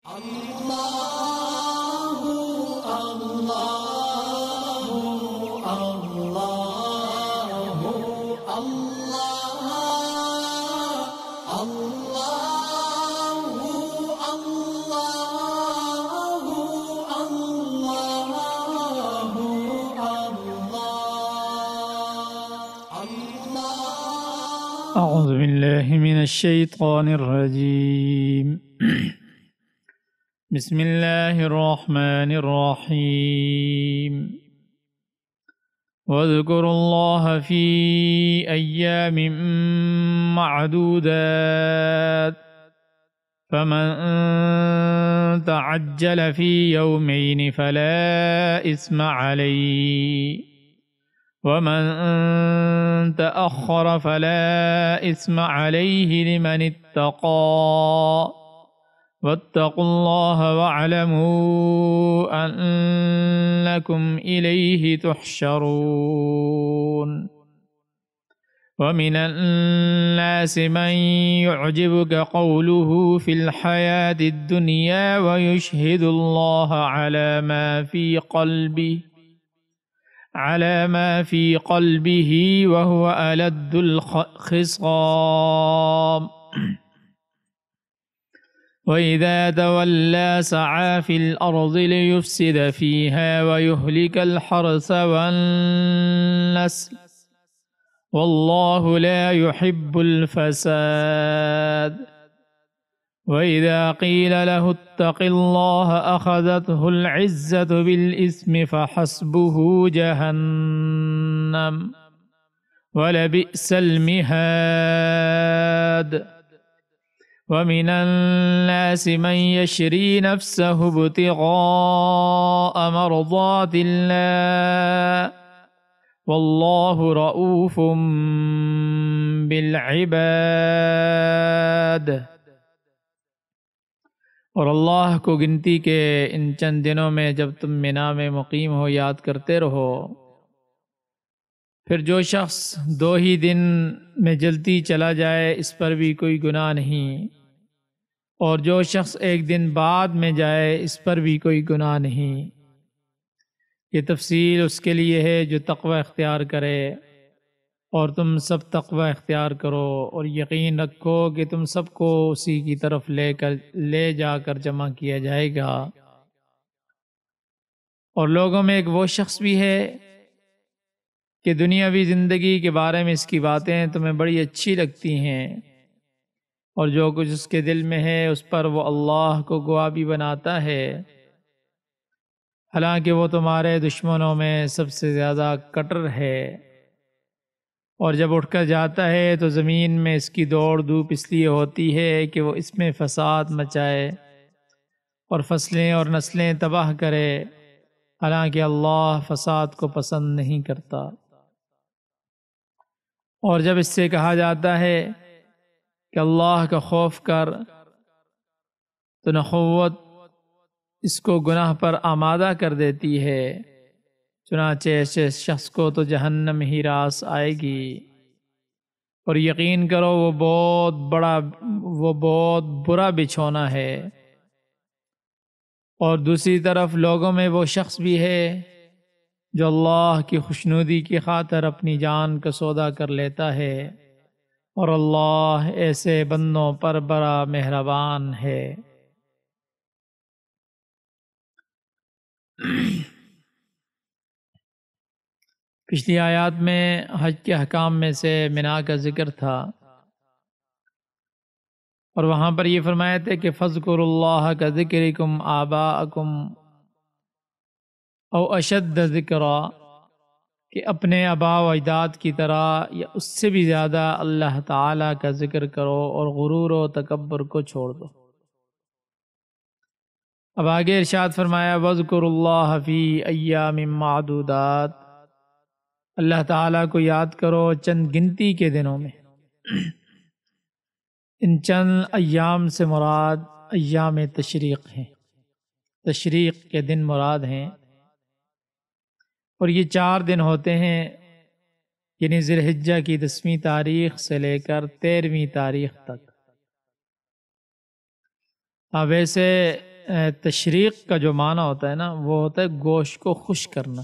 أعوذ بالله من الشيطان الرجيم بسم الله الرحمن الرحيم واذكروا الله في أيام معدودات فمن تعجل في يومين فلا إثم عليه ومن تأخر فلا إثم عليه لمن اتقى واتقوا الله واعلموا أنكم إليه تحشرون ومن الناس من يعجبك قوله في الحياة الدنيا ويشهد الله على ما في قلبه وهو ألد الخصام وإذا تولى سعى في الأرض ليفسد فيها ويهلك الحرث والنسل والله لا يحب الفساد وإذا قيل له اتق الله أخذته العزة بالإثم فحسبه جهنم ولبئس المهاد ومن الناس من يشري نفسه ابتغاء مرضات الله والله رؤوف بالعباد۔ اور اللہ کو گنتی کے ان چند دنوں میں جب تم مینا میں مقیم ہو یاد کرتے رہو۔ پھر جو شخص 2 ہی دن میں جلدی چلا جائے اس پر بھی کوئی گناہ نہیں، اور جو شخص 1 دن بعد میں جائے اس پر بھی کوئی گناہ نہیں۔ یہ تفصیل اس کے لیے ہے جو تقوی اختیار کرے، اور تم سب تقوی اختیار کرو اور یقین رکھو کہ تم سب کو اسی کی طرف لے جا کر جمع کیا جائے گا۔ اور لوگوں میں ایک وہ شخص بھی ہے کہ دنیاوی زندگی کے بارے میں اس کی باتیں تمہیں بڑی اچھی لگتی ہیں، اور جو کچھ اس کے دل میں ہے اس پر وہ اللہ کو گواہ بھی بناتا ہے، حالانکہ وہ تمہارے دشمنوں میں سب سے زیادہ کٹر ہے۔ اور جب اٹھ کر جاتا ہے تو زمین میں اس کی دوڑ دھوپ اس لیے ہوتی ہے کہ وہ اس میں فساد مچائے اور فصلیں اور نسلیں تباہ کرے، حالانکہ اللہ فساد کو پسند نہیں کرتا۔ اور جب اس سے کہا جاتا ہے کہ اللہ کا خوف کر تو نخوت اس کو گناہ پر آمادہ کر دیتی ہے، چنانچہ ایسے شخص کو تو جہنم ہی راس آئے گی، اور یقین کرو وہ بہت برا بچھونا ہے۔ اور دوسری طرف لوگوں میں وہ شخص بھی ہے جو اللہ کی خوشنودی کی خاطر اپنی جان کا سودا کر لیتا ہے، اور اللہ ایسے بندوں پر بڑا مہربان ہے۔ پچھلی آیات میں حج کے احکام میں سے مینا کا ذکر تھا، اور وہاں پر یہ فرمایا تھا کہ فَاذْكُرُوا اللَّهَ كَذِكْرِكُمْ آبَاءَكُمْ او اشد ذکرا، کہ اپنے آباء و اجداد کی طرح یا اس سے بھی زیادہ اللہ تعالیٰ کا ذکر کرو اور غرور و تکبر کو چھوڑ دو۔ اب آگے ارشاد فرمایا وَاذْكُرُوا اللَّهَ فِي أَيَّامٍ مَّعْدُودَاتٍ، اللہ تعالیٰ کو یاد کرو چند گنتی کے دنوں میں۔ ان چند ایام سے مراد ایام تشریق ہیں، تشریق کے دن مراد ہیں، اور یہ 4 دن ہوتے ہیں، یعنی ذی الحجہ کی 10ویں تاریخ سے لے کر 13ویں تاریخ تک۔ اب ویسے تشریق کا جو معنی ہوتا ہے نا، وہ ہوتا ہے گوشت کو خشک کرنا۔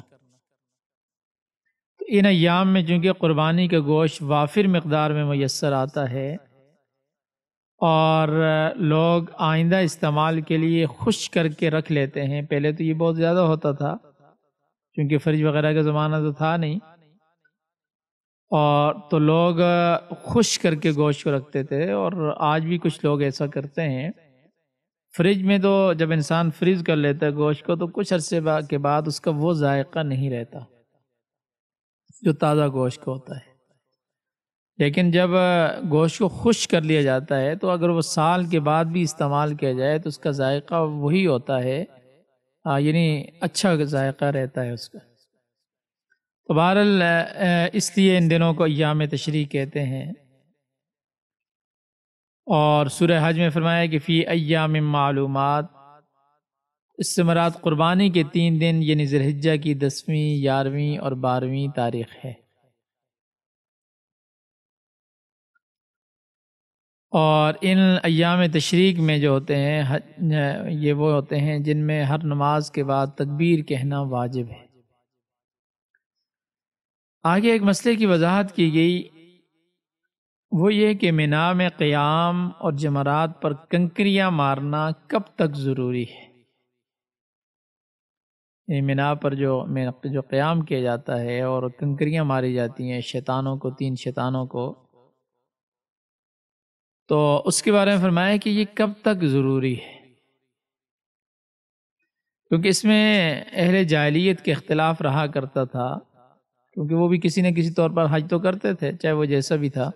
تو ان ایام میں چونکہ قربانی کا گوشت وافر مقدار میں میسر آتا ہے اور لوگ آئندہ استعمال کے لیے خشک کر کے رکھ لیتے ہیں، پہلے تو یہ بہت زیادہ ہوتا تھا کیونکہ فریج وغیرہ کا زمانہ تو تھا نہیں، اور تو لوگ خشک کر کے گوشت کو رکھتے تھے، اور آج بھی کچھ لوگ ایسا کرتے ہیں۔ فریج میں تو جب انسان فریز کر لیتا ہے گوشت کو تو کچھ عرصے کے بعد اس کا وہ ذائقہ نہیں رہتا جو تازہ گوشت کا ہوتا ہے، لیکن جب گوشت کو خشک کر لیا جاتا ہے تو اگر وہ سال کے بعد بھی استعمال کیا جائے تو اس کا ذائقہ وہی ہوتا ہے، یعنی اچھا ذائقہ رہتا ہے اس کا۔ تو بہرحال اس لیے ان دنوں کو ایام تشریق کہتے ہیں، اور سورہ حج میں فرمایا کہ فی ایام معلومات، اس سے مراد قربانی کے 3 دن یعنی ذی الحجہ کی 10ویں، 11ویں اور 12ویں تاریخ ہے۔ اور ان ایام تشریق میں جو ہوتے ہیں یہ وہ ہوتے ہیں جن میں ہر نماز کے بعد تکبیر کہنا واجب ہے۔ آگے ایک مسئلے کی وضاحت کی گئی، وہ یہ کہ مینا میں قیام اور جمرات پر کنکریاں مارنا کب تک ضروری ہے۔ مینا پر جو قیام کیا جاتا ہے اور کنکریاں ماری جاتی ہیں شیطانوں کو، 3 شیطانوں کو، تو اس کے بارے میں فرمایا کہ یہ کب تک ضروری ہے، کیونکہ اس میں اہل جاہلیت کے اختلاف رہا کرتا تھا، کیونکہ وہ بھی کسی نہ کسی طور پر حج تو کرتے تھے چاہے وہ جیسا بھی تھا۔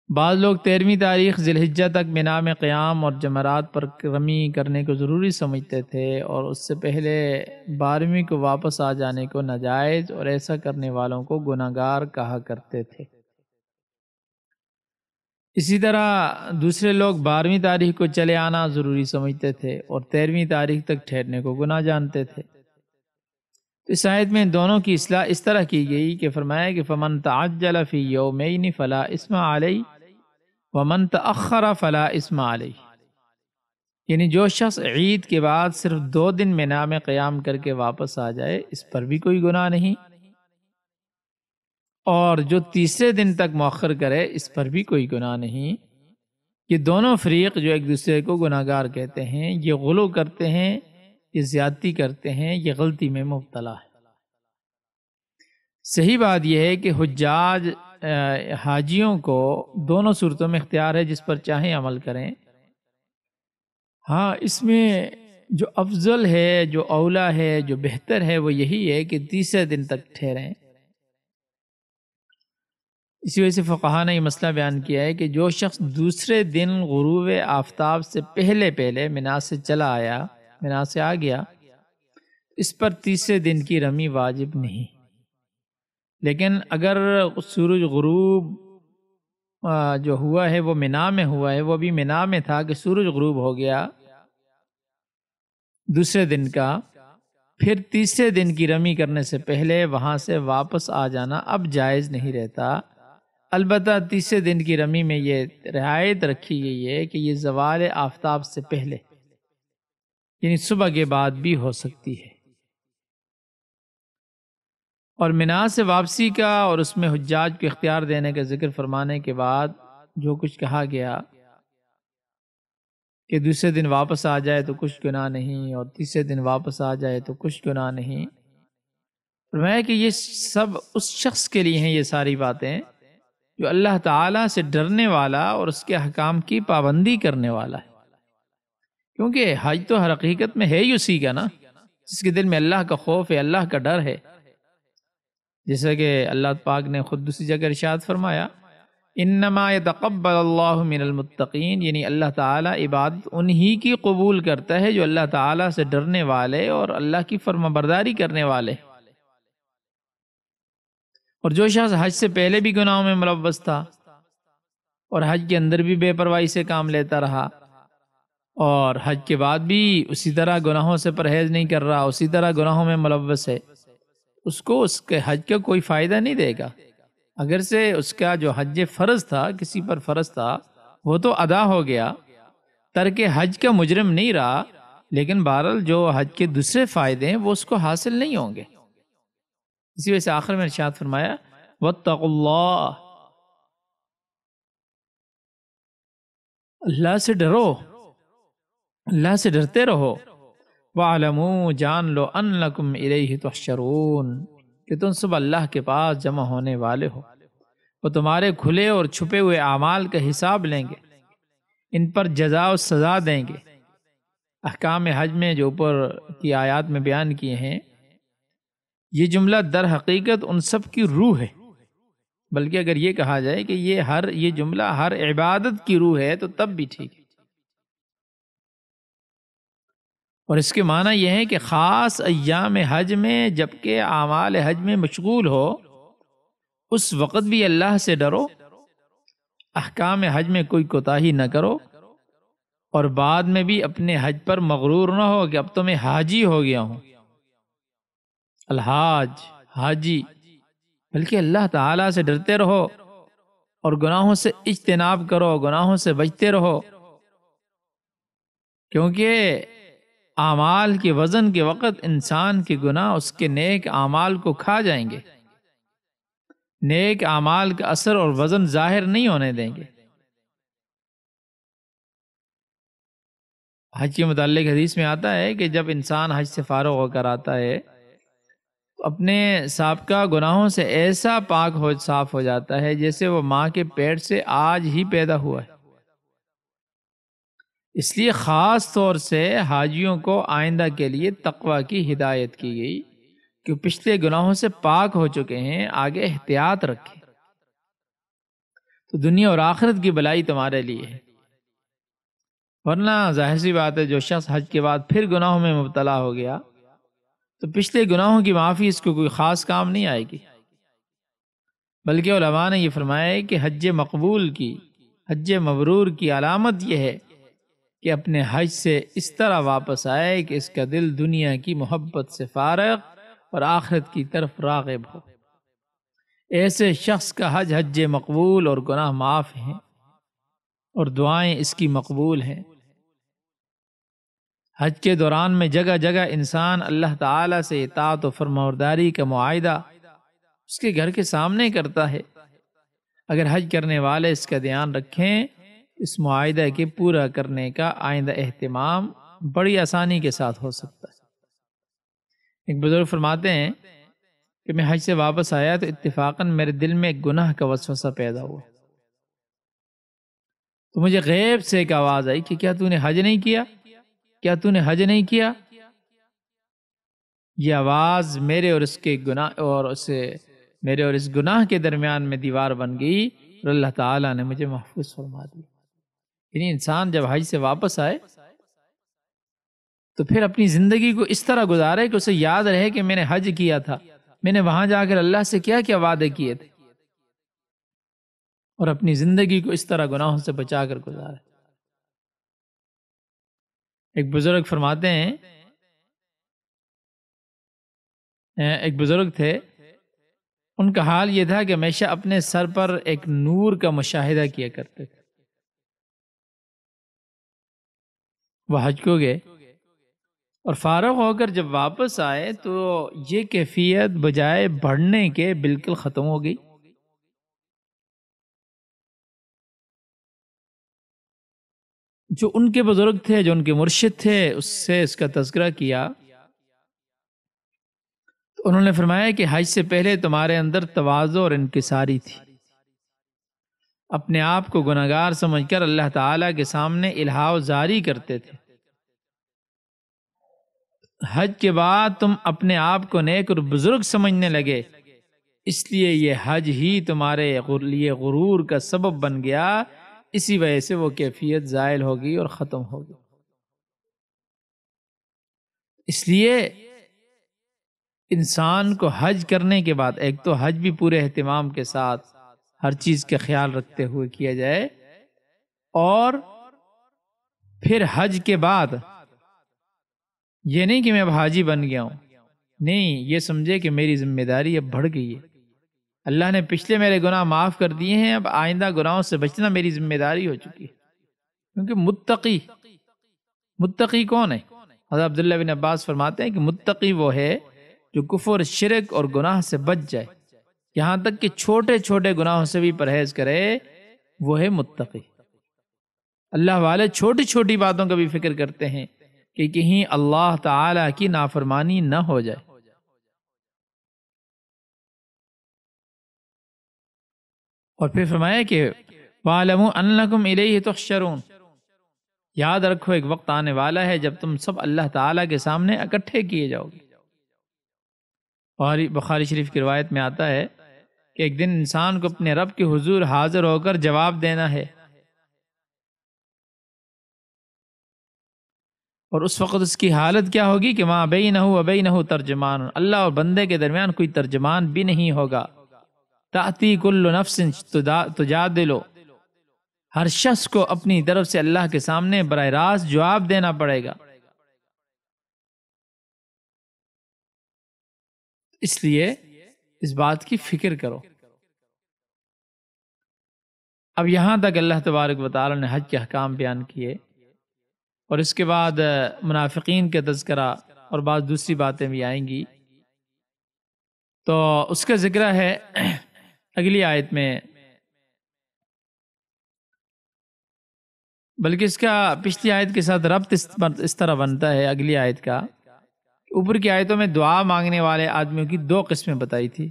بعض لوگ 13ویں تاریخ ذی الحجہ تک مینا میں قیام اور جمرات پر رمی کرنے کو ضروری سمجھتے تھے، اور اس سے پہلے 12ویں کو واپس آ جانے کو ناجائز اور ایسا کرنے والوں کو گناہگار کہا کرتے تھے۔ اسی طرح دوسرے لوگ 12ویں تاریخ کو چلے آنا ضروری سمجھتے تھے اور 13ویں تاریخ تک ٹھہرنے کو گناہ جانتے تھے۔ تو اس آیت میں ان دونوں کی اصلاح اس طرح کی گئی کہ فرمایا کہ فمن تعجل فی یومین فلا اثم علیہ ومن تأخر فلا اثم علیہ، یعنی جو شخص عید کے بعد صرف 2 دن مینا میں قیام کر کے واپس آ جائے اس پر بھی کوئی گناہ نہیں، اور جو تیسرے دن تک مؤخر کرے اس پر بھی کوئی گناہ نہیں۔ یہ دونوں فریق جو ایک دوسرے کو گناہگار کہتے ہیں، یہ غلو کرتے ہیں، یہ زیادتی کرتے ہیں، یہ غلطی میں مبتلا ہے۔ صحیح بات یہ ہے کہ حجاج حاجیوں کو دونوں صورتوں میں اختیار ہے، جس پر چاہیں عمل کریں۔ ہاں، اس میں جو افضل ہے، جو اولا ہے، جو بہتر ہے وہ یہی ہے کہ تیسرے دن تک ٹھہریں۔ اسی وجہ سے فقہاء نے یہ مسئلہ بیان کیا ہے کہ جو شخص دوسرے دن غروب آفتاب سے پہلے مینا سے چلا آیا، مینا سے آ گیا، اس پر تیسرے دن کی رمی واجب نہیں، لیکن اگر سورج غروب جو ہوا ہے وہ مینا میں ہوا ہے، وہ بھی مینا میں تھا کہ سورج غروب ہو گیا دوسرے دن کا، پھر تیسرے دن کی رمی کرنے سے پہلے وہاں سے واپس آ جانا اب جائز نہیں رہتا۔ البتہ تیسرے دن کی رمی میں یہ رعایت رکھی گئی ہے کہ یہ زوال آفتاب سے پہلے یعنی صبح کے بعد بھی ہو سکتی ہے۔ اور مینا سے واپسی کا اور اس میں حجاج کو اختیار دینے کا ذکر فرمانے کے بعد جو کچھ کہا گیا کہ دوسرے دن واپس آ جائے تو کچھ گناہ نہیں، اور تیسرے دن واپس آ جائے تو کچھ گناہ نہیں، فرمایا کہ یہ سب اس شخص کے لیے ہیں، یہ ساری باتیں جو اللہ تعالیٰ سے ڈرنے والا اور اس کے احکام کی پابندی کرنے والا ہے، کیونکہ حج تو ہر حقیقت میں ہے ہی اسی کا نا، جس کے دل میں اللہ کا خوف ہے، اللہ کا ڈر ہے، جیسا کہ اللہ پاک نے خود دوسری جگہ ارشاد فرمایا انما یتقبل اللہ من المتقین، یعنی اللہ تعالیٰ عبادت انہی کی قبول کرتا ہے جو اللہ تعالیٰ سے ڈرنے والے اور اللہ کی فرمانبرداری کرنے والے۔ اور جو شخص حج سے پہلے بھی گناہوں میں ملوث تھا اور حج کے اندر بھی بے پرواہی سے کام لیتا رہا اور حج کے بعد بھی اسی طرح گناہوں سے پرہیز نہیں کر رہا، اسی طرح گناہوں میں ملوث ہے، اس کو اس کے حج کا کوئی فائدہ نہیں دے گا۔ اگر سے اس کا جو حج فرض تھا، کسی پر فرض تھا، وہ تو ادا ہو گیا، ترک حج کا مجرم نہیں رہا، لیکن بہرحال جو حج کے دوسرے فائدے ہیں وہ اس کو حاصل نہیں ہوں گے۔ اسی وجہ سے آخر میں ارشاد فرمایا واتقوا اللہ، اللہ سے ڈرو، اللہ سے ڈرتے رہو، وَاعْلَمُوا، جان لو أَنَّكُمْ إِلَيْهِ تُحْشَرُونَ، کہ تم سب اللہ کے پاس جمع ہونے والے ہو، وہ تمہارے کھلے اور چھپے ہوئے اعمال کا حساب لیں گے، ان پر جزا و سزا دیں گے۔ احکام حج میں جو اوپر کی آیات میں بیان کیے ہیں، یہ جملہ در حقیقت ان سب کی روح ہے، بلکہ اگر یہ کہا جائے کہ یہ جملہ ہر عبادت کی روح ہے تو تب بھی ٹھیک ہے۔ اور اس کے معنی یہ ہے کہ خاص ایام حج میں جبکہ اعمال حج میں مشغول ہو، اس وقت بھی اللہ سے ڈرو، احکام حج میں کوئی کوتاہی نہ کرو، اور بعد میں بھی اپنے حج پر مغرور نہ ہو کہ اب تو میں حاجی ہو گیا ہوں، الحاج، حاجی، بلکہ اللہ تعالیٰ سے ڈرتے رہو اور گناہوں سے اجتناب کرو، گناہوں سے بچتے رہو، کیونکہ اعمال کے وزن کے وقت انسان کے گناہ اس کے نیک اعمال کو کھا جائیں گے، نیک اعمال کا اثر اور وزن ظاہر نہیں ہونے دیں گے۔ حج کے متعلق حدیث میں آتا ہے کہ جب انسان حج سے فارغ ہو کر آتا ہے تو اپنے سابقہ گناہوں سے ایسا صاف ہو جاتا ہے جیسے وہ ماں کے پیٹ سے آج ہی پیدا ہوا ہے۔ اس لیے خاص طور سے حاجیوں کو آئندہ کے لیے تقوی کی ہدایت کی گئی کہ پچھلے گناہوں سے پاک ہو چکے ہیں، آگے احتیاط رکھیں، تو دنیا اور آخرت کی بلائی تمہارے لیے ہے۔ ورنہ ظاہر سی بات ہے جو شخص حج کے بعد پھر گناہوں میں مبتلا ہو گیا تو پچھلے گناہوں کی معافی اس کو کوئی خاص کام نہیں آئے گی، بلکہ علماء نے یہ فرمایا ہے کہ حج مقبول کی، حج مبرور کی علامت یہ ہے کہ اپنے حج سے اس طرح واپس آئے کہ اس کا دل دنیا کی محبت سے فارغ اور آخرت کی طرف راغب ہو۔ ایسے شخص کا حج مقبول اور گناہ معاف ہیں اور دعائیں اس کی مقبول ہیں۔ حج کے دوران میں جگہ جگہ انسان اللہ تعالیٰ سے اطاعت و فرمانبرداری کا معاہدہ اس کے گھر کے سامنے کرتا ہے۔ اگر حج کرنے والے اس کا دھیان رکھیں، اس معاہدہ کے پورا کرنے کا آئندہ اہتمام بڑی آسانی کے ساتھ ہو سکتا ہے۔ ایک بزرگ فرماتے ہیں کہ میں حج سے واپس آیا تو اتفاقاً میرے دل میں ایک گناہ کا وسوسہ پیدا ہوا، تو مجھے غیب سے ایک آواز آئی کہ کیا تو نے حج نہیں کیا؟ کیا تو نے حج نہیں کیا؟ یہ آواز میرے اور اس گناہ کے درمیان میں دیوار بن گئی اور اللہ تعالیٰ نے مجھے محفوظ فرما دیا۔ یعنی انسان جب حج سے واپس آئے تو پھر اپنی زندگی کو اس طرح گزارے کہ اسے یاد رہے کہ میں نے حج کیا تھا، میں نے وہاں جا کر اللہ سے کیا کیا وعدے کیے تھے، اور اپنی زندگی کو اس طرح گناہوں سے بچا کر گزارے۔ ایک بزرگ فرماتے ہیں، ایک بزرگ تھے، ان کا حال یہ تھا کہ ہمیشہ اپنے سر پر ایک نور کا مشاہدہ کیا کرتے تھے۔ وہ حج کو گئے اور فارغ ہو کر جب واپس آئے تو یہ کیفیت بجائے بڑھنے کے بالکل ختم ہو گئی۔ جو ان کے بزرگ تھے، جو ان کے مرشد تھے، اس سے اس کا تذکرہ کیا تو انہوں نے فرمایا کہ حج سے پہلے تمہارے اندر تواضع اور انکساری تھی، اپنے آپ کو گناہگار سمجھ کر اللہ تعالیٰ کے سامنے الحاح جاری کرتے تھے۔ حج کے بعد تم اپنے آپ کو نیک اور بزرگ سمجھنے لگے، اس لیے یہ حج ہی تمہارے لیے غرور کا سبب بن گیا، اسی وجہ سے وہ کیفیت زائل ہوگی اور ختم ہوگی۔ اس لیے انسان کو حج کرنے کے بعد ایک تو حج بھی پورے اہتمام کے ساتھ ہر چیز کا خیال رکھتے ہوئے کیا جائے، اور پھر حج کے بعد یہ نہیں کہ میں اب حاجی بن گیا ہوں، نہیں، یہ سمجھے کہ میری ذمہ داری اب بڑھ گئی ہے، اللہ نے پچھلے میرے گناہ معاف کر دیے ہیں، اب آئندہ گناہوں سے بچنا میری ذمہ داری ہو چکی ہے، کیونکہ متقی متقی کون ہے؟ حضرت عبداللہ بن عباس فرماتے ہیں کہ متقی وہ ہے جو کفر، شرک اور گناہ سے بچ جائے، یہاں تک کہ چھوٹے چھوٹے گناہوں سے بھی پرہیز کرے، وہ ہے متقی۔ اللہ والے چھوٹی چھوٹی باتوں کا بھی فکر کرتے ہیں کہ کہیں اللہ تعالی کی نافرمانی نہ ہو جائے۔ اور پھر فرمایا کہ وَاعْلَمُوا أَنَّكُمْ إِلَيْهِ تُحْشَرُونَ، یاد رکھو ایک وقت آنے والا ہے جب تم سب اللہ تعالیٰ کے سامنے اکٹھے کیے جاؤ گے۔ اور بخاری شریف کی روایت میں آتا ہے کہ ایک دن انسان کو اپنے رب کے حضور حاضر ہو کر جواب دینا ہے، اور اس وقت اس کی حالت کیا ہوگی کہ مَا بَيْنَهُ وَبَيْنَهُ ترجمان، اللہ اور بندے کے درمیان کوئی ترجمان بھی نہیں ہوگا۔ تَأْتِي كُلُّ نَفْسٍ تُجَادِلُ، ہر شخص کو اپنی طرف سے اللہ کے سامنے براہ راست جواب دینا پڑے گا۔ اس لیے اس بات کی فکر کرو۔ اب یہاں تک اللہ تبارک و تعالی نے حج کے احکام بیان کیے، اور اس کے بعد منافقین کا تذکرہ اور بعض دوسری باتیں بھی آئیں گی، تو اس کا ذکر ہے اگلی آیت میں، بلکہ اس کا پچھلی آیت کے ساتھ ربط اس طرح بنتا ہے اگلی آیت کا۔ اوپر کی آیتوں میں دعا مانگنے والے آدمیوں کی دو قسمیں بتائی تھی،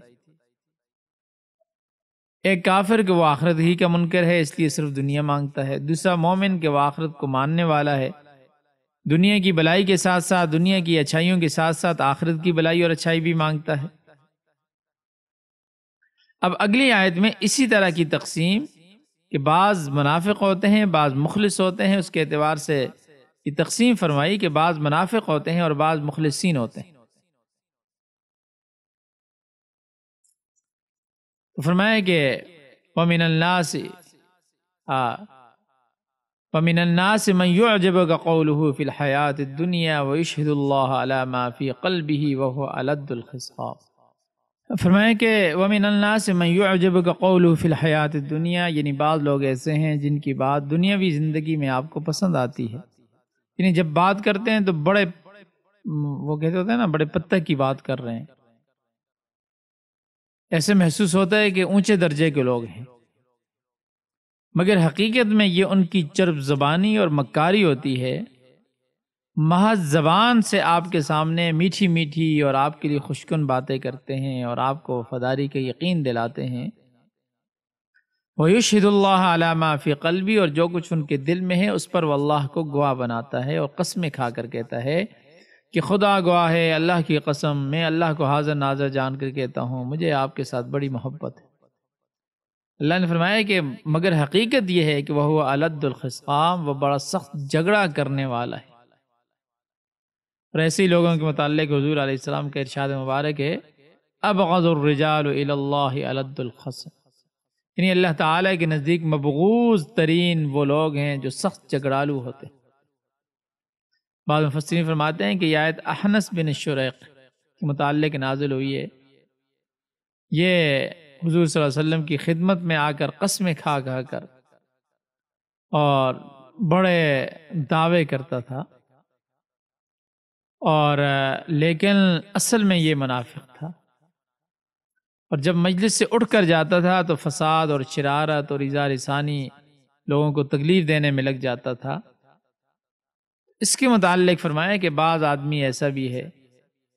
ایک کافر کہ وہ آخرت ہی کا منکر ہے اس لیے صرف دنیا مانگتا ہے، دوسرا مومن کہ وہ آخرت کو ماننے والا ہے، دنیا کی بلائی کے ساتھ ساتھ، دنیا کی اچھائیوں کے ساتھ ساتھ آخرت کی بلائی اور اچھائی بھی مانگتا ہے۔ اب اگلی آیت میں اسی طرح کی تقسیم کہ بعض منافق ہوتے ہیں، بعض مخلص ہوتے ہیں، اس کے اعتبار سے یہ تقسیم فرمائی کہ بعض منافق ہوتے ہیں اور بعض مخلصین ہوتے ہیں۔ تو فرمایا کہ وَمِنَ النَّاسِ وَمِنَ النَّاسِ مَنْ يُعْجِبُكَ قَوْلُهُ فِي الْحَيَاةِ الدُّنْيَا وَيُشْهِدُ اللَّهَ عَلَى مَا فِي قَلْبِهِ وَهُوَ أَلَدُّ الْخِصَامِ۔ فرمایا کہ وَمِنَ النَّاسِ مَنْ يُعْجِبُكَ قَوْلُهُ فِي الْحَيَاةِ الدُّنْيَا، یعنی بعض لوگ ایسے ہیں جن کی بات دنیاوی زندگی میں آپ کو پسند آتی ہے، یعنی جب بات کرتے ہیں تو بڑے، وہ کہتے ہوتے ہیں نا، بڑے پتہ کی بات کر رہے ہیں، ایسے محسوس ہوتا ہے کہ اونچے درجے کے لوگ ہیں، مگر حقیقت میں یہ ان کی چرب زبانی اور مکاری ہوتی ہے۔ محض زبان سے آپ کے سامنے میٹھی میٹھی اور آپ کے لیے خوشکن باتیں کرتے ہیں اور آپ کو وفاداری کا یقین دلاتے ہیں۔ وَيُشْهِدُ اللَّهَ عَلَى مَا فِي قَلْبِهِ، اور جو کچھ ان کے دل میں ہے اس پر وہ اللہ کو گواہ بناتا ہے، اور قسمیں کھا کر کہتا ہے کہ خدا گواہ ہے، اللہ کی قسم، میں اللہ کو حاضر ناظر جان کر کہتا ہوں مجھے آپ کے ساتھ بڑی محبت ہے۔ اللہ نے فرمایا کہ مگر حقیقت یہ ہے کہ وہ الد الخصام، وہ بڑا سخت جھگڑا کرنے والا ہے۔ اور ایسے لوگوں کے متعلق حضور علیہ السلام کا ارشاد مبارک ہے ابغض الرجال الی اللہ الد الخصم، یعنی اللہ تعالیٰ کے نزدیک مبغوض ترین وہ لوگ ہیں جو سخت جھگڑالو ہوتے ہیں۔ بعض مفسرین فرماتے ہیں کہ یہ آیت احنس بن شریق کے متعلق نازل ہوئی ہے، یہ حضور صلی اللہ علیہ وسلم کی خدمت میں آ کر قسمیں کھا کر اور بڑے دعوے کرتا تھا، اور لیکن اصل میں یہ منافق تھا، اور جب مجلس سے اٹھ کر جاتا تھا تو فساد اور شرارت اور اظہار لسانی لوگوں کو تکلیف دینے میں لگ جاتا تھا۔ اس کے متعلق فرمایا کہ بعض آدمی ایسا بھی ہے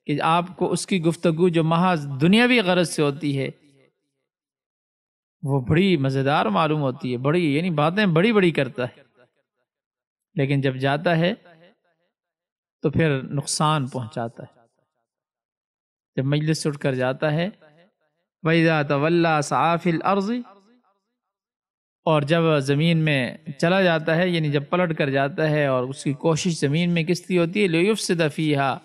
کہ آپ کو اس کی گفتگو جو محض دنیاوی غرض سے ہوتی ہے وہ بڑی مزیدار معلوم ہوتی ہے، بڑی، یعنی باتیں بڑی بڑی کرتا ہے، لیکن جب جاتا ہے تو پھر نقصان پہنچاتا ہے۔ جب مجلس سے اٹھ کر جاتا ہے وَإِذَا تَوَلَّى سَعَى فِي الْأَرْضِ، اور جب زمین میں چلا جاتا ہے، یعنی جب پلٹ کر جاتا ہے اور اس کی کوشش زمین میں کس لیے ہوتی ہے لِيُفْسِدَ فِيهَا،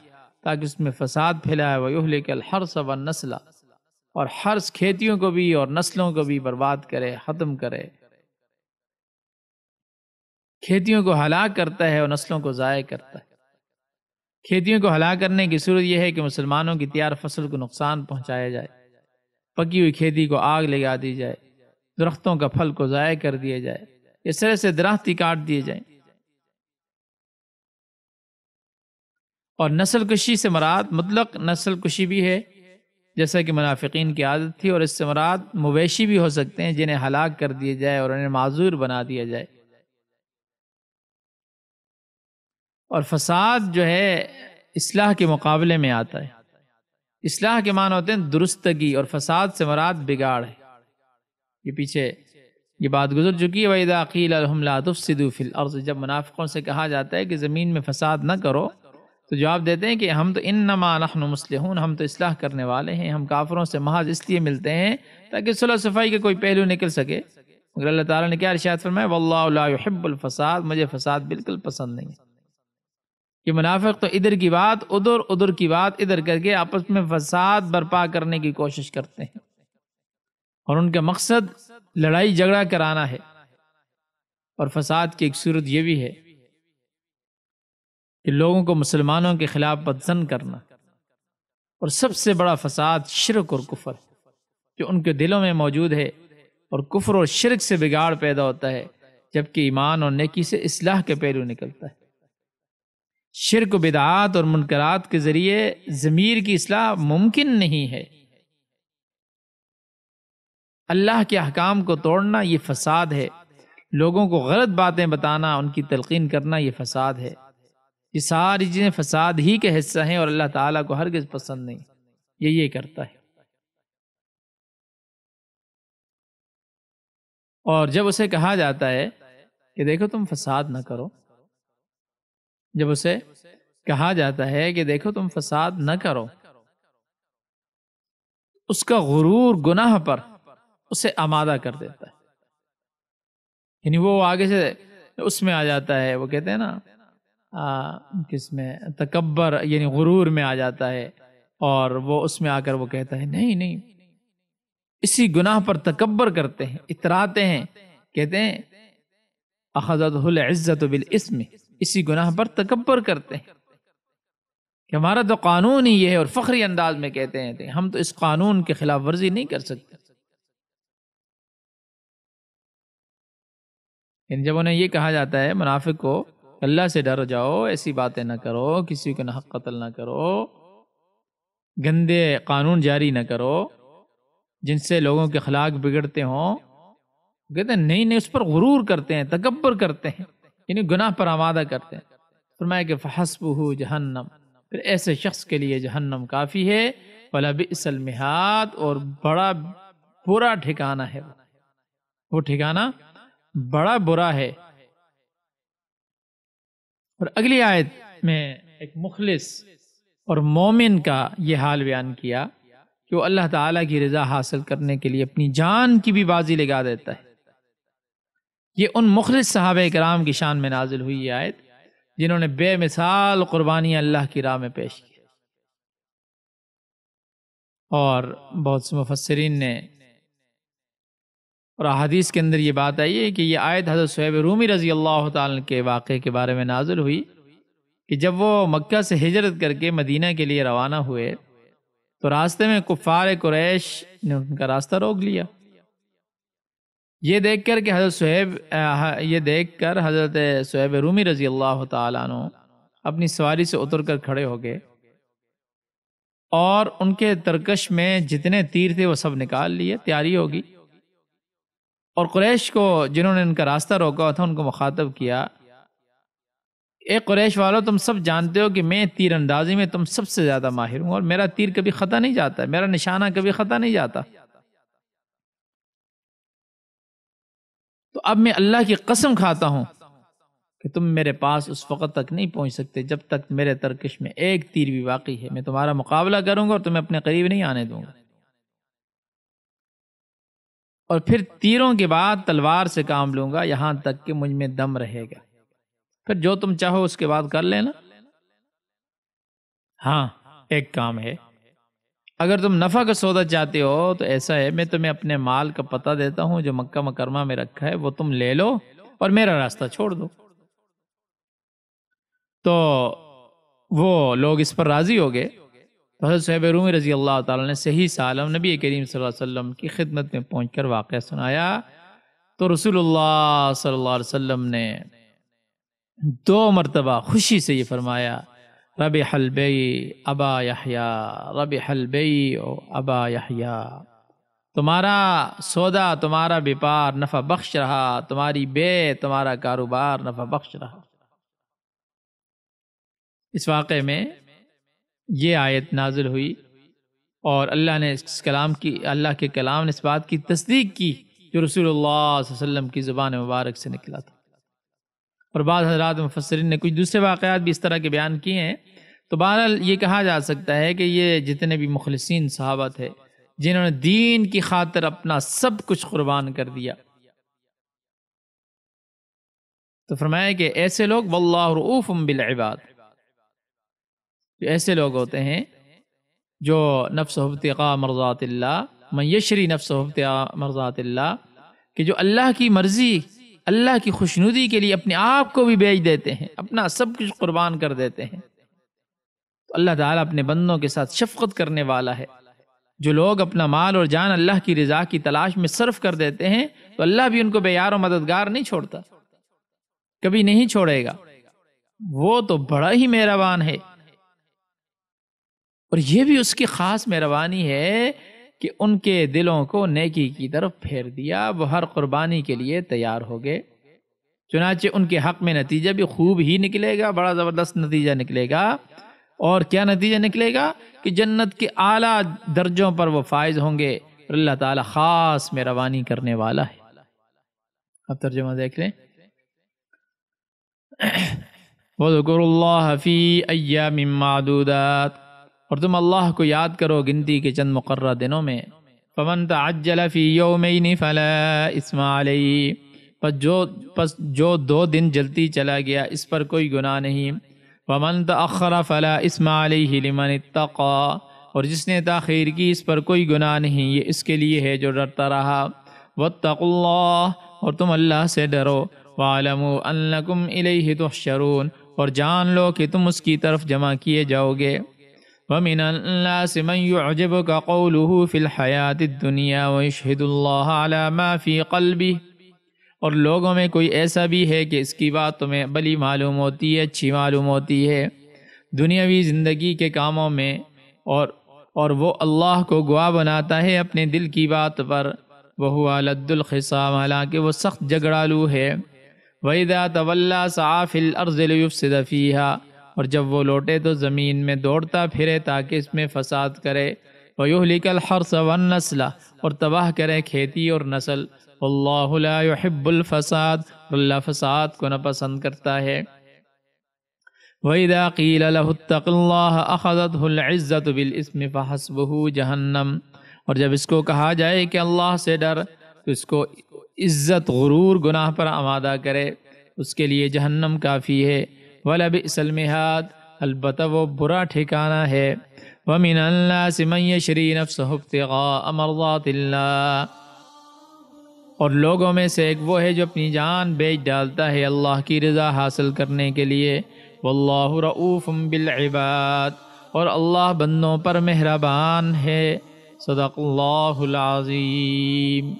تاکہ اس میں فساد پھیلائے، وَيُهْلِكَ الْحَرْثَ وَالنَّسْلَ، اور حرث کھیتیوں کو بھی اور نسلوں کو بھی برباد کرے، ختم کرے، کھیتیوں کو ہلاک کرتا ہے اور نسلوں کو ضائع کرتا ہے۔ کھیتیوں کو ہلاک کرنے کی صورت یہ ہے کہ مسلمانوں کی تیار فصل کو نقصان پہنچایا جائے، پکی ہوئی کھیتی کو آگ لگا دی جائے، درختوں کا پھل کو ضائع کر دیا جائے، اس طرح سے درخت ہی کاٹ دیے جائیں۔ اور نسل کشی سے مراد مطلق نسل کشی بھی ہے، جیسا کہ منافقین کی عادت تھی، اور اس سے مراد مویشی بھی ہو سکتے ہیں جنہیں ہلاک کر دیا جائے اور انہیں معذور بنا دیا جائے۔ اور فساد جو ہے اصلاح کے مقابلے میں آتا ہے۔ اصلاح کے معنی ہوتے ہیں درستگی، اور فساد سے مراد بگاڑ ہے۔ یہ پیچھے یہ بات گزر چکی ہے، وَإِذَا قِيلَ لَهُمْ لَا تُفْسِدُوا فِي الْأَرْضِ، جب منافقوں سے کہا جاتا ہے کہ زمین میں فساد نہ کرو، تو جواب دیتے ہیں کہ ہم تو انما نحن مصلحون، ہم تو اصلاح کرنے والے ہیں، ہم کافروں سے محض اس لیے ملتے ہیں تاکہ صلح صفائی کا کوئی پہلو نکل سکے۔ مگر اللہ تعالیٰ نے کیا ارشاد فرمایا، واللہ لا يحب الفساد، مجھے فساد بالکل پسند نہیں ہے۔ یہ منافق تو ادھر کی بات ادھر، ادھر کی بات ادھر کر کے آپس میں فساد برپا کرنے کی کوشش کرتے ہیں، اور ان کا مقصد لڑائی جھگڑا کرانا ہے۔ اور فساد کی ایک صورت یہ بھی ہے کہ لوگوں کو مسلمانوں کے خلاف بدظن کرنا، اور سب سے بڑا فساد شرک اور کفر جو ان کے دلوں میں موجود ہے، اور کفر اور شرک سے بگاڑ پیدا ہوتا ہے، جبکہ ایمان اور نیکی سے اصلاح کے پہلو نکلتا ہے۔ شرک و بدعات اور منکرات کے ذریعے ضمیر کی اصلاح ممکن نہیں ہے۔ اللہ کے احکام کو توڑنا یہ فساد ہے، لوگوں کو غلط باتیں بتانا، ان کی تلقین کرنا یہ فساد ہے۔ یہ ساری چیزیں فساد ہی کے حصہ ہیں، اور اللہ تعالیٰ کو ہرگز پسند نہیں یہ کرتا ہے۔ اور جب اسے کہا جاتا ہے کہ دیکھو تم فساد نہ کرو، جب اسے کہا جاتا ہے کہ دیکھو تم فساد نہ کرو، اس کا غرور گناہ پر اسے آمادہ کر دیتا ہے، یعنی وہ آگے سے اس میں آ جاتا ہے، وہ کہتے ہیں نا کس میں تکبر، یعنی غرور میں آ جاتا ہے، اور وہ اس میں آ کر وہ کہتا ہے نہیں، اسی گناہ پر تکبر کرتے ہیں، اتراتے ہیں، کہتے ہیں اخذتہ العزت بالاسم، اسی گناہ پر تکبر کرتے ہیں کہ ہمارا تو قانون ہی یہ ہے، اور فخری انداز میں کہتے ہیں کہ ہم تو اس قانون کے خلاف ورزی نہیں کر سکتے۔ یعنی جب انہیں یہ کہا جاتا ہے منافق کو اللہ سے ڈر جاؤ، ایسی باتیں نہ کرو، کسی کو ناحق قتل نہ کرو، گندے قانون جاری نہ کرو جن سے لوگوں کے اخلاق بگڑتے ہوں، کہتے ہیں نہیں، اس پر غرور کرتے ہیں، تکبر کرتے ہیں، یعنی گناہ پر آمادہ کرتے ہیں۔ فرمایا کہ فحسبہ جہنم، پھر ایسے شخص کے لیے جہنم کافی ہے، ولبئس المہاد، اور بڑا برا ٹھکانہ ہے، وہ ٹھکانہ بڑا برا ہے۔ اور اگلی آیت میں ایک مخلص اور مومن کا یہ حال بیان کیا کہ وہ اللہ تعالیٰ کی رضا حاصل کرنے کے لیے اپنی جان کی بھی بازی لگا دیتا ہے۔ یہ ان مخلص صحابہ کرام کی شان میں نازل ہوئی یہ آیت جنہوں نے بے مثال قربانی اللہ کی راہ میں پیش کی، اور بہت سے مفسرین نے اور احادیث کے اندر یہ بات آئی ہے کہ یہ آیت حضرت صہیب رومی رضی اللہ تعالیٰ کے واقعے کے بارے میں نازل ہوئی کہ جب وہ مکہ سے ہجرت کر کے مدینہ کے لیے روانہ ہوئے تو راستے میں کفار قریش نے ان کا راستہ روک لیا۔ یہ دیکھ کر حضرت صہیب رومی رضی اللہ تعالیٰ عنہ اپنی سواری سے اتر کر کھڑے ہو گئے، اور ان کے ترکش میں جتنے تیر تھے وہ سب نکال لیے، تیاری ہوگی۔ اور قریش کو جنہوں نے ان کا راستہ روکا تھا ان کو مخاطب کیا، اے قریش والو، تم سب جانتے ہو کہ میں تیر اندازی میں تم سب سے زیادہ ماہر ہوں، اور میرا تیر کبھی خطا نہیں جاتا، میرا نشانہ کبھی خطا نہیں جاتا۔ تو اب میں اللہ کی قسم کھاتا ہوں کہ تم میرے پاس اس وقت تک نہیں پہنچ سکتے جب تک میرے ترکش میں ایک تیر بھی باقی ہے، میں تمہارا مقابلہ کروں گا اور تمہیں اپنے قریب نہیں آنے دوں گا۔ اور پھر تیروں کے بعد تلوار سے کام لوں گا یہاں تک کہ مجھ میں دم رہے گا، پھر جو تم چاہو اس کے بعد کر لینا۔ ہاں، ایک کام ہے، اگر تم نفع کا سودا چاہتے ہو تو ایسا ہے، میں تمہیں اپنے مال کا پتہ دیتا ہوں جو مکہ مکرمہ میں رکھا ہے، وہ تم لے لو اور میرا راستہ چھوڑ دو۔ تو وہ لوگ اس پر راضی ہو گئے۔ حضرت صہیب رومی رضی اللہ تعالیٰ نے صحیح سالم نبی کریم صلی اللہ علیہ وسلم کی خدمت میں پہنچ کر واقعہ سنایا، تو رسول اللہ صلی اللہ علیہ وسلم نے 2 مرتبہ خوشی سے یہ فرمایا ربح البیع ابا یحییٰ، ربح البیع ابا یحییٰ، تمہارا سودا، تمہارا بیپار نفع بخش رہا، تمہاری بے، تمہارا کاروبار نفع بخش رہا۔ اس واقعے میں یہ آیت نازل ہوئی اور اللہ نے اس کلام کی، اللہ کے کلام نے اس بات کی تصدیق کی جو رسول اللہ صلی اللہ علیہ وسلم کی زبان مبارک سے نکلا تھا۔ اور بعض حضرات مفسرین نے کچھ دوسرے واقعات بھی اس طرح کے بیان کیے ہیں۔ تو بہرحال یہ کہا جا سکتا ہے کہ یہ جتنے بھی مخلصین صحابہ تھے جنہوں نے دین کی خاطر اپنا سب کچھ قربان کر دیا، تو فرمایا کہ ایسے لوگ واللہ رؤوف بالعباد، ایسے لوگ ہوتے ہیں جو نفسہ ابتغاء مرضات اللہ، من یشری نفسہ ابتغاء مرضات اللہ، کہ جو اللہ کی مرضی، اللہ کی خوشنودی کے لیے اپنے آپ کو بھی بیچ دیتے ہیں، اپنا سب کچھ قربان کر دیتے ہیں۔ تو اللہ تعالیٰ اپنے بندوں کے ساتھ شفقت کرنے والا ہے۔ جو لوگ اپنا مال اور جان اللہ کی رضا کی تلاش میں صرف کر دیتے ہیں تو اللہ بھی ان کو بے یار و مددگار نہیں چھوڑتا، کبھی نہیں چھوڑے گا، وہ تو بڑا ہی مہربان ہے۔ اور یہ بھی اس کی خاص مہربانی ہے کہ ان کے دلوں کو نیکی کی طرف پھیر دیا، وہ ہر قربانی کے لیے تیار ہو گئے۔ چنانچہ ان کے حق میں نتیجہ بھی خوب ہی نکلے گا، بڑا زبردست نتیجہ نکلے گا۔ اور کیا نتیجہ نکلے گا کہ جنت کے اعلیٰ درجوں پر وہ فائز ہوں گے، اور اللہ تعالیٰ خاص مہربانی کرنے والا ہے۔ اب ترجمہ دیکھ لیں۔ وَاذْكُرُوا اللَّهَ فِي أَيَّامٍ مَّعْدُودَاتٍ، اور تم اللہ کو یاد کرو گنتی کے چند مقررہ دنوں میں۔ فَمَن تَعَجَّلَ فِي يَوْمَيْنِ فَلَا إِثْمَ عَلَيْهِ، پس جو 2 دن جلتی چلا گیا اس پر کوئی گناہ نہیں۔ وَمَن تَأَخَّرَ فَلَا إِثْمَ عَلَيْهِ لِمَنِ اتَّقَى، اور جس نے تاخیر کی اس پر کوئی گناہ نہیں، یہ اس کے لیے ہے جو ڈرتا رہا۔ وَاتَّقُوا اللَّهَ، اور تم اللہ سے ڈرو۔ وَاعْلَمُوا أَنَّكُمْ إِلَيْهِ تُحْشَرُونَ، اور جان لو کہ تم اس کی طرف جمع کیے جاؤ گے۔ وَمِنَ النَّاسِ مَن يُعْجِبُكَ قَوْلُهُ فِي الْحَيَاةِ الدُّنْيَا وَيَشْهِدُ اللَّهَ عَلَى مَا فِي قَلْبِهِ، اور لوگوں میں کوئی ایسا بھی ہے کہ اس کی بات تمہیں بلی معلوم ہوتی ہے، اچھی معلوم ہوتی ہے دنیاوی زندگی کے کاموں میں، اور وہ اللہ کو گواہ بناتا ہے اپنے دل کی بات پر۔ وَهُوَ لَدُّ الْخِصَامِ، حالانکہ وہ سخت جھگڑالو ہے۔ وَإِذَا تَوَلَّى سَعَىٰ فِي الْأَرْضِ لِيُفْسِدَ فِيهَا، اور جب وہ لوٹے تو زمین میں دوڑتا پھرے تاکہ اس میں فساد کرے۔ وَيُهْلِكَ الْحَرْثَ وَالنَّسْلَ، اور تباہ کرے کھیتی اور نسل۔ وَاللَّهُ لَا يُحِبُّ الْفَسَادَ، اللہ فساد کو ناپسند کرتا ہے۔ وَإِذَا قِيلَ لَهُ اتَّقِ اللَّهَ أَخَذَتْهُ الْعِزَّةُ بِالْإِثْمِ فَحَسْبُهُ جَهَنَّمُ، اور جب اس کو کہا جائے کہ اللہ سے ڈر تو اس کو عزت غرور گناہ پر آمادہ کرے، اس کے لیے جہنم کافی ہے۔ وَلَبِئْسَ الْمِہَادُ، البتہ وہ برا ٹھکانہ ہے۔ وَمِنَ النَّاسِ مَن يَشْرِي نَفْسَهُ ابْتِغَاءَ مَرْضَاتِ اللَّهِ، اور لوگوں میں سے ایک وہ ہے جو اپنی جان بیچ ڈالتا ہے اللہ کی رضا حاصل کرنے کے لیے۔ واللہ رؤوف بالعباد، اور اللہ بندوں پر مہربان ہے۔ صدق اللہ العظیم۔